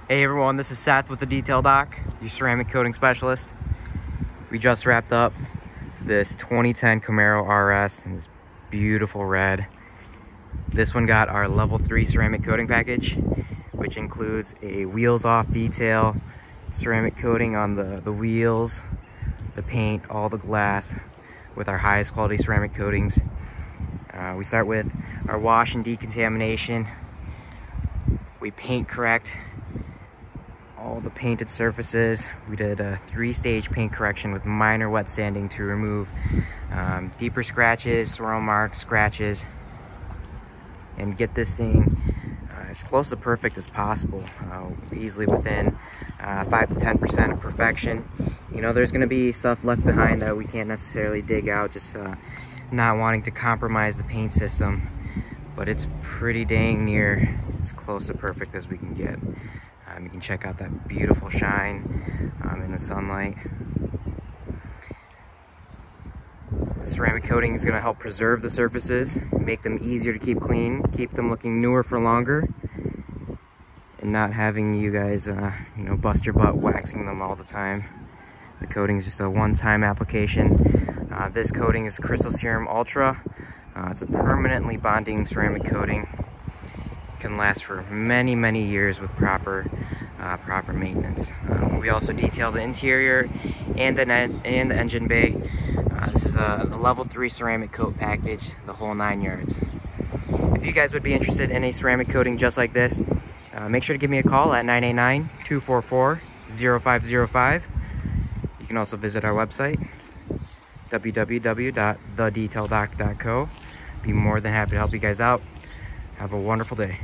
Hey everyone, this is Seth with the Detail Doc, your ceramic coating specialist. We just wrapped up this 2010 Camaro RS in this beautiful red. This one got our level 3 ceramic coating package, which includes a wheels off detail, ceramic coating on the wheels, the paint, all the glass with our highest quality ceramic coatings. We start with our wash and decontamination. We paint correct all the painted surfaces. We did a 3-stage paint correction with minor wet sanding to remove deeper scratches, swirl marks, scratches, and get this thing as close to perfect as possible, easily within 5 to 10% of perfection. You know, there's going to be stuff left behind that we can't necessarily dig out, just not wanting to compromise the paint system, but it's pretty dang near as close to perfect as we can get. You can check out that beautiful shine in the sunlight. The ceramic coating is going to help preserve the surfaces, make them easier to keep clean, keep them looking newer for longer, and not having you guys, you know, bust your butt waxing them all the time. The coating is just a one-time application. This coating is Crystal Serum Ultra. It's a permanently bonding ceramic coating. Can last for many years with proper maintenance. We also detail the interior and the engine bay. This is the level 3 ceramic coat package, the whole 9 yards. If you guys would be interested in a ceramic coating just like this, make sure to give me a call at 989-244-0505. You can also visit our website, www.thedetaildoc.co. Be more than happy to help you guys out. Have a wonderful day.